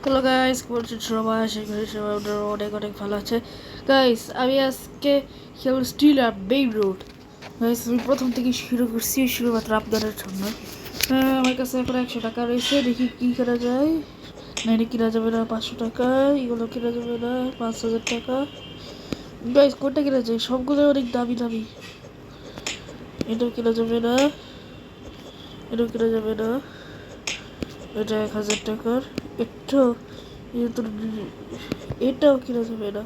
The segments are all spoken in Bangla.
হ্যালো গাইস, বলছি সবাই আশা করি সবাই অনেক অনেক ভালো আছে। গাইস, আমি আজকে খেলব স্টিল আর বেইব রোড। গাইস, আমি প্রথম থেকে শুরু করছি শুধুমাত্র আপনাদের জন্য। আমার কাছে এখন 100 টাকা রয়েছে, দেখি কি করা যায়। না, এটা কিনা যাবে না। 500 টাকা, এগুলো কিনা যাবে না। 5000 টাকা। গাইস, কোনটা কিনা যায়? সবগুলো অনেক দামি দামি। এটাও কিনা যাবে না, এটাও কিনা যাবে না। এটা 1000 টাকার। এটাও এটাও কিনা যাবে না,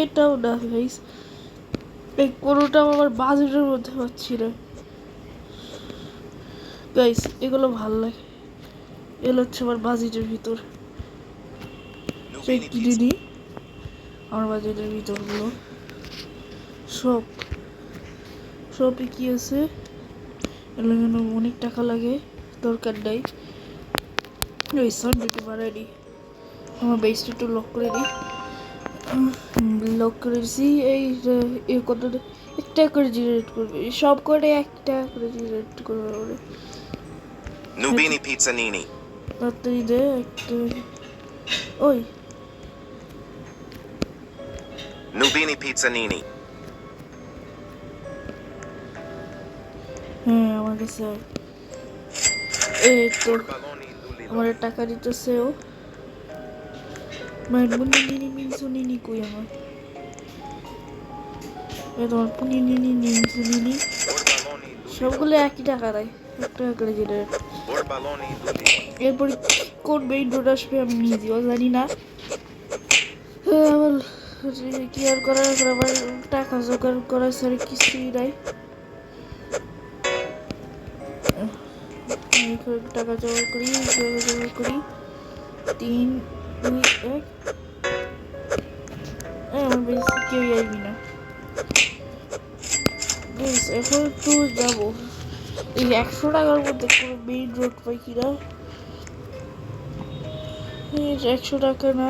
এটাও না গাইস। এই কোনোটাও আমার বাজেটের মধ্যে পাচ্ছি না গাইস। এগুলো ভাল লাগে, এগুলো হচ্ছে আমার বাজেটের ভিতর। সেই কিনে নিই আমার বাজেটের ভিতরগুলো। সব সবই কি আছে, এগুলো যেন অনেক টাকা লাগে, দরকার নাই। ওই সাউন্ডটা বাড়াই দিই, আমার বেসটা একটু লক করে দিই। লক করে দিছি। এই কত একটা করে জেনারেট করবে, সব করে একটা করে জেনারেট করবে। Nubini Pizzanini. তাড়াতাড়ি দে একটা। ওই Nubini Pizzanini. হ্যাঁ, আমার কাছে এই তো Borbaloni Lulilo. আমার টাকা দিতেছে ও। মানে পুনিনি মিনসুনিনি কই আমার? এই তোমার পুনিনি মিনসুনিনি Borbaloni সবগুলো Lulilo. একই টাকা দেয়, 1 টাকা করে জেনারেট। Borbaloni Lulilo. এরপরে কোন মেইন রোড আসবে আমি নিজেও জানি না। আমার কি আর করার, আমার টাকা জোগাড় করার ছাড়া কিছুই নাই। টাকা জোগাড় করি, জোগাড় করি। 3, 2, 1। আমার বেশি কেউই আসবি না। এখন একটু যাবো। এই 100 টাকার মধ্যে কোনো মেইন রোড পাই কিনা। 100 টাকা না,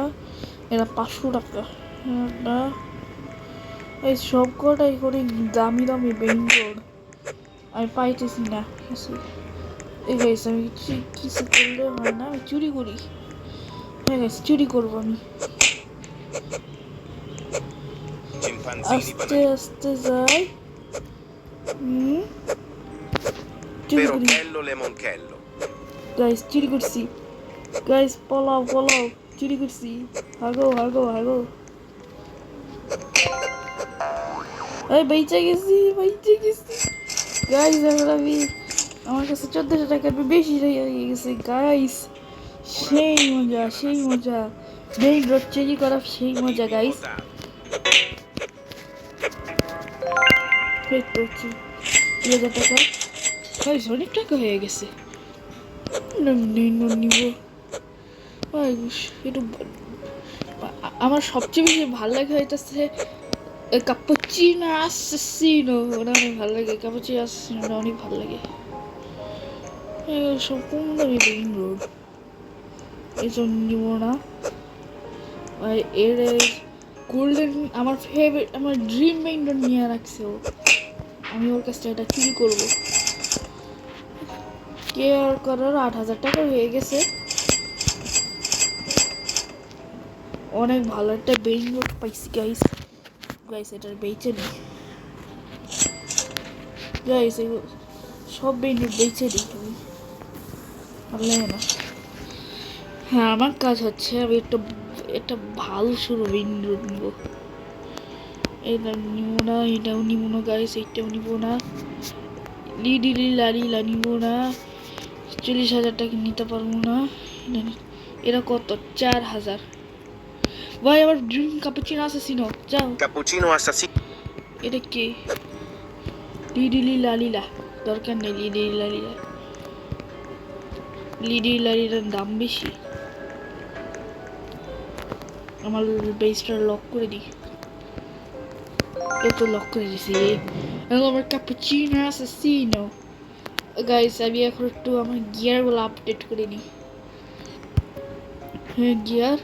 এরা 500 টাকা না। এই সব কটাই করে দামি দামি মেইন রোড আমি পাইতেছি না। এই গাইস, আমি কিছু করলে হয় না, আমি চুরি করি। হ্যাঁ গাইস, চুরি করবো আমি। Chimpanzini আস্তে banani. আস্তে যাই। চুরি করি Perochello Lemonchello. গাইস, চুরি করছি গাইস। পলাও পলাও, চুরি করছি। Hago Hago Hago. এই বেঁচে গেছি, বেঁচে গেছি গাইস। এখন আমি, আমার কাছে 1400 টাকার বেশি হয়ে গেছে গাইস। সেই মজা, সেই মজা। মেইন রোড চুরি করা সেই মজা গাইস। এই তো 2000 টাকা গাইস, অনেক টাকা হয়ে গেছে। নিব একটু। আমার সবচেয়ে বেশি ভালো লাগে হইতেছে ক্যাপুচিনো আসসাসিনো, ওটা অনেক ভালো লাগে। ক্যাপুচিনো আসসাসিনোটা অনেক ভালো লাগে। সম্পূর্ণ মেইন রোড, এই জন্য নিব না। আর এর গোল্ডেন আমার ফেভারিট, আমার ড্রিম মেইন রোড নিয়ে রাখছে ও। আমি ওর কাছ থেকে এটা চুরি করবো। কে আর করার 8000 টাকা হয়ে গেছে। অনেক ভালো একটা মেইন রোড পাইছি গাইস। গাইস, এটার বেচে নি গাইস, সব মেইন রোড বেচে নি তুমি, পারলে না। হ্যাঁ, আমার কাজ হচ্ছে আমি একটা ভালো শুরু মেইন রোড নিব। এটা নিব না, এটাও নিব না গাইস, এইটাও নিব না। লিডিলি লালিলা নিব না। 40,000 টাকা নিতে পারবো না। এরা কত? 4000। ভাই, আমার ড্রিম ক্যাপুচিনো আসসাসিনো, যাও। Cappuccino assassino. এটা কি? লিডিলি লালিলা দরকার নেই। লিডিলি লালিলা, লিডিলি লালিলার দাম বেশি। আমার বেসটা লক করে দিই। তো লক করে দিছি। আমার ক্যাপুচিনো আসসাসিনো গাইস। আমি এখন একটু আমার গিয়ারগুলো আপডেট করে নিই। হ্যাঁ, গিয়ার।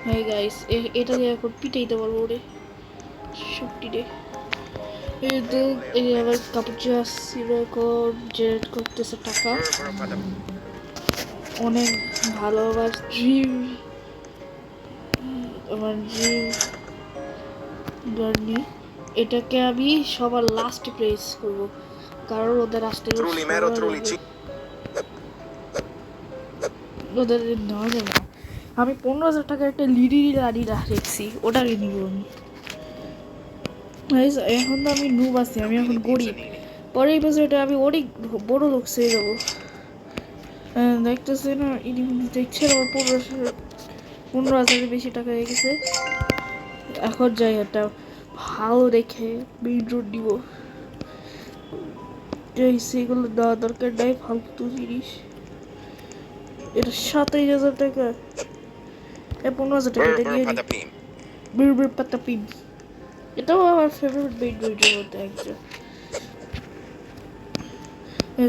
হ্যাঁ গাইস, এটা দিয়ে এখন পিটাইতে পারবো ওরে, সবটি রে। এই তো, এই আবার ক্যাপুচিনো আসছিল, জেনারেট করতেছে টাকা। অনেক ভালোবাসি। আমার ড্রিম জার্নি, এটাকে আমি সবার লাস্টে প্লেস করব, কারণ ওদের আসতে Trulimero Trulici. ওদের নেওয়া যাবে না। আমি 15,000 টাকার একটা লিডি লাড়ি রেখেছি, ওটাকে নিব আমি। Guys, এখন তো আমি নুব আছি, আমি এখন Lupini গরিব। Pizzanini. পরের বছরটা আমি অনেক বড় লোক হয়ে যাবো। দেখতেছি না, দেখছে আমার 15,000-এর বেশি টাকা হয়ে গেছে। এখন যাই একটা ভালো রেখে মেইন রোড দিব। সেগুলো দেওয়া দরকার নাই, ফালতু জিনিস। এটা 27,000 টাকা, 15,000 টাকা, এটা Burr নিয়ে নিই। Patapim. বিড়বিড় পাতা পিন, এটাও আমার ফেভারিট মেইন রোডের মধ্যে একজন।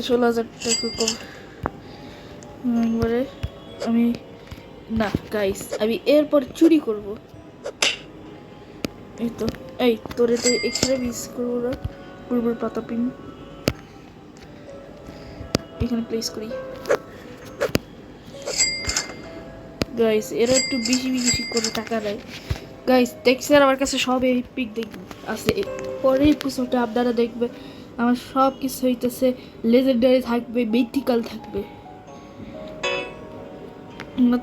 16,000 টাকা কম। একবারে আমি না গাইস, আমি এরপর চুরি করব। এই তো, এই তোরে তো এখানে মিস করবো না। বুড়বুড় পাতা পিন এখানে প্লেস করি। গাইস এরা একটু বেশি বেশি করে টাকা দেয়। গাইস দেখছেন আমার কাছে সব এই পিক আছে। পরের এপিসোডে আপনারা দেখবে আমার সব কিছু হইতেছে লেজেন্ডারি থাকবে, মিথিক্যাল থাকবে।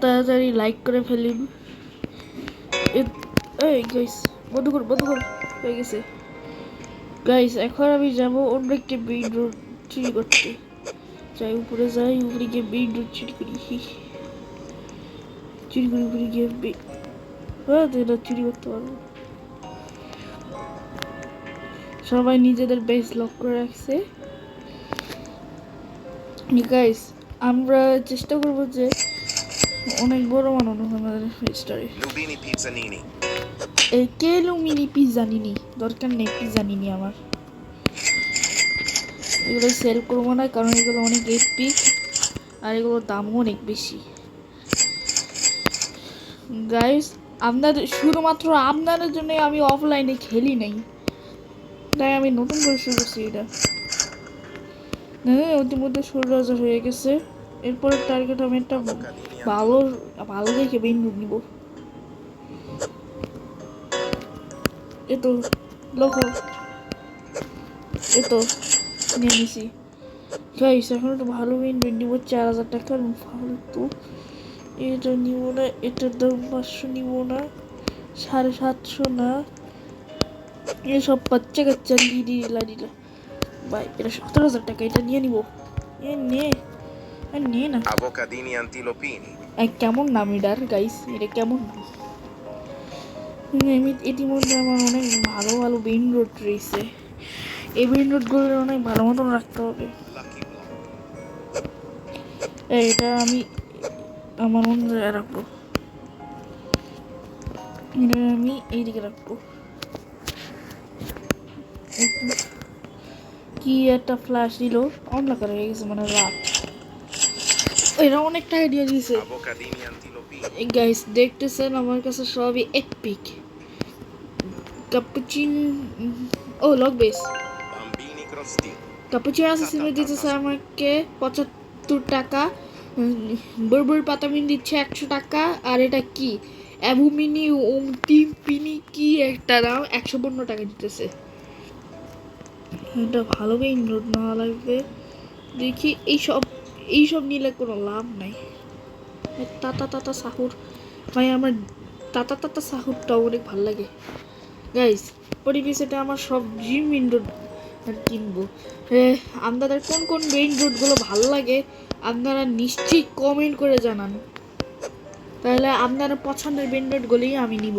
তাড়াতাড়ি লাইক করে ফেলিম। এই গাইস বন্ধ কর হয়ে গেছে। গাইস এখন আমি যাব অন্য একটি মেইন রোড চুরি করতে। যাই উপরে যাই, উপরে গিয়ে মেইন রোড চুরি করি। উপরে গিয়ে চুরি করতে পারবো। সবাই নিজেদের বেস লক করে রাখছে। গাইস আমরা চেষ্টা করব যে অনেক বড় বানানো আমাদের স্টোরি। Lubini Pizzanini. এই কেলো মিনি পিজ্জা নিনি, দরকার নেই পিজ্জা নিনি আমার। এগুলো সেল করবো না, কারণ এগুলো অনেক এপিক আর এগুলোর দামও অনেক বেশি। গাইস আপনাদের শুধুমাত্র আপনাদের জন্য আমি অফলাইনে খেলি নাই, তাই আমি নতুন করে শুরু করছি এটা। ইতিমধ্যে 16,000 হয়ে গেছে। এরপরের টার্গেট আমি একটা ভালো ভালো দেখে বেইন নিব। এতো লোক, এতো নিয়ে নিছি। গাইস এখন একটু ভালো বেইন নিব, 4,000 টাকার ফালতু। এটা নিব না, এটার দাম 500 নিব না, 750 না। এসব বাচ্চা কাচ্চা লাড়িলা ভাই, এটা 17,000 টাকা, এটা নিয়ে নিব। নে না। Avocadini Antilopini. কেমন নাম এটার গাইস, এটা কেমন নাম? আমি ইতিমধ্যে আমার অনেক ভালো ভালো মেইন রোড রয়েছে, এই মেইন রোডগুলো অনেক ভালো মতন রাখতে হবে। Lucky Block. এটা আমি আমার অন্য জায়গায় রাখবো, এটা আমি এইদিকে রাখবো। কি একটা ফ্ল্যাশ দিল, অন্ধকার হয়ে গেছে মানে রাত। এরা অনেকটা আইডিয়া দিয়েছে। Avocadini Antilopini. গাইস দেখতেছেন আমার কাছে সবই এপিক। ক্যাপুচিন, ও লক বেস। Bambini Crostini. ক্যাপুচিন অ্যাসাসিনো দিতেছে আমাকে 75 টাকা। বড়বড় পাতামিন দিচ্ছে 100 টাকা। আর এটা কি অ্যাবুমিনি পিনি কি একটা দাম 115 টাকা দিতেছে। এটা ভালো মেইন রোড না লাগবে দেখি। এইসব নিলে কোনো লাভ নাই। তাতা সাহুর ভাই, আমার তাতা সাহুরটাও অনেক ভালো লাগে। গাইস পরিবেশটা আমার সব ড্রিম মেইন রোড কিনবো। আপনাদের কোন কোন মেইন রোডগুলো ভালো লাগে আপনারা নিশ্চয়ই কমেন্ট করে জানান, তাহলে আপনারা পছন্দের মেইন রোডগুলোই আমি নিব।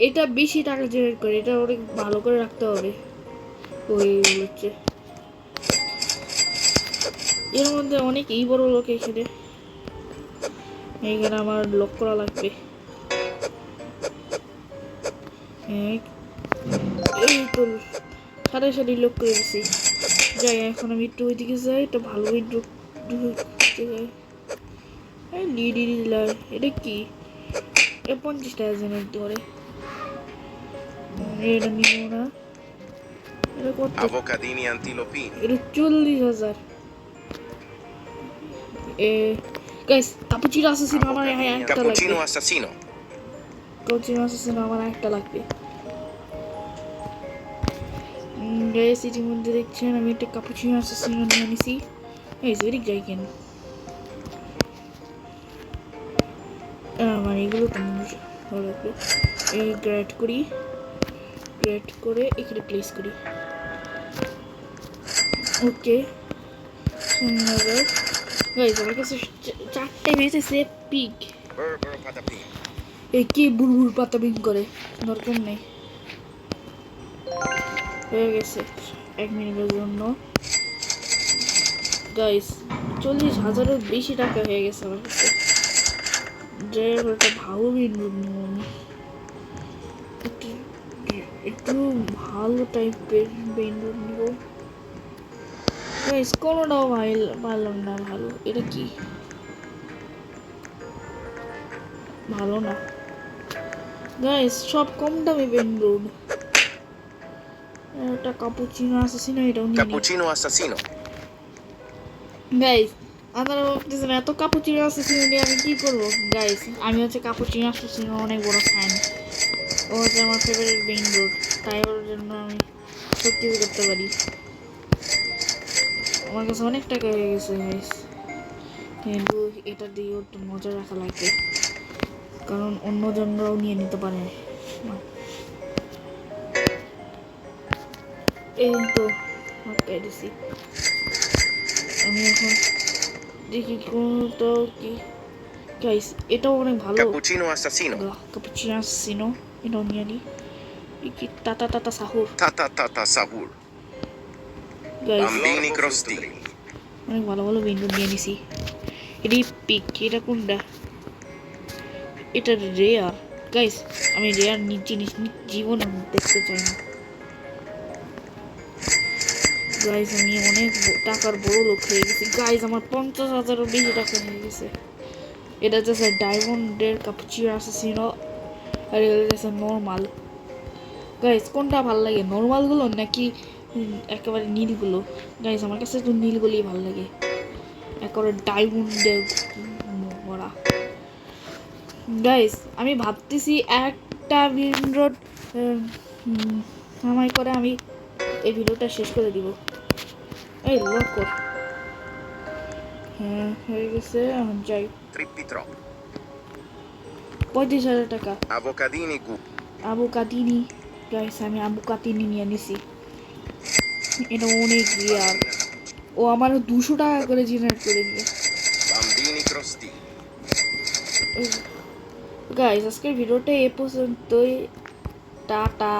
এটা বেশি টাকা জেনারেট করে, এটা অনেক ভালো করে রাখতে হবে। ওই হচ্ছে এর মধ্যে অনেক এই বড় লোক এখানে আমার লক করা লাগবে। এই তো সারি লোক করে দিছি। যাই এখন আমি একটু ওইদিকে যাই, একটা ভালো ঢুকতে যাই। এটা কি 50 টাকা জেনারেট করে, এটা নিব না। এটা কত? Avocadini Antilopini. এটা 40,000। গাইস কাপুচিনো অ্যাসাসিনো আমার একটা লাগবে। Cappuccino assassino. কাপুচিনো অ্যাসাসিনো আমার একটা লাগবে। গাইস ইতিমধ্যে দেখছেন আমি একটা কাপুচিনো অ্যাসাসিনো নিয়ে নিছি। এই জরিক যাই কেন মানে এগুলো তো ভালো লাগবে। এই গ্রেড করে এখানে প্লেস করি। ওকে গাইস আমার কাছে চারটে বেঁচেছে পিক। Burger patapim. এই কি বুড়বুড় পাতা বিন করে দরকার নেই। হয়ে গেছে 1 মিনিটের জন্য। গাইস 40,000-এর বেশি টাকা হয়ে গেছে আমার কাছে। যে একটা ভালো বিনরুট নিব আমি, একটু ভালো টাইপের বিনরুট নিব। গাইস কোনোটাও পারলাম না ভালো। এটা কি ভালো না গাইস, সব কম দামি বিনরুট। এটা কাপুচিনো অ্যাসাসিনো, এটাও নিয়ে নিই। Cappuccino assassino. গাইস আপনারা ভাবতেছেন এত কাপুচিনো অ্যাসাসিনো নিয়ে আমি কি করবো? গাইস আমি হচ্ছে কাপুচিনো অ্যাসাসিনো অনেক বড় ফ্যান। ও হচ্ছে আমার ফেভারিট বিনরুট, তাই ওর জন্য আমি সব কিছু করতে পারি। আমার কাছে অনেক টাকা হয়ে গেছে গাইস, কিন্তু এটা দিয়ে একটু মজা রাখা লাগবে, কারণ অন্য জনরাও নিয়ে নিতে পারে। এই তো আটকাই দিছি। আমি এখন দেখি কোনটা কি। গাইস এটাও অনেক ভালো। Cappuccino assassino. কাপুচিনো অ্যাসাসিনো, এটাও নিয়ে নিই। এই কি Tata Sahur. Ta sahur. Guys Bambini crostini. অনেক ভালো ভালো বিনরুট নিয়ে নিছি। এটি পিক, এটা কোনটা? এটা রেয়ার। গাইস আমি রেয়ার জিনিস জীবনে দেখতে চাই না। গাইস আমি অনেক টাকার বড় লোক হয়ে গেছি। গাইস আমার 50,000-এরও বেশি টাকা হয়ে গেছে। এটা হচ্ছে ডায়মন্ডের কাপুচিনো অ্যাসাসিনো, আর এটা হচ্ছে নর্মাল। গাইস কোনটা ভালো লাগে, নর্মালগুলো নাকি একেবারে নীলগুলো? গাইস আমার কাছে তো নীলগুলোই ভালো লাগে, একেবারে ডায়মন্ডের ভরা। গাইস আমি ভাবতেছি একটা বিনরোড আমায় করে আমি এই ভিডিওটা শেষ করে দিব। এই লক কর। হ্যাঁ হয়ে গেছে, এখন যাই। Trippi trop. 35,000 টাকা। Avocadini gu. আবুকাতিনি। গাইস আমি আবুকাতিনি নিয়ে নিছি। এটা অনেক রিয়ার। ও আমার 200 টাকা করে জেনারেট করে দিবে। Bambini crostini. গাইস আজকের ভিডিওটা এ পর্যন্তই। টাটা।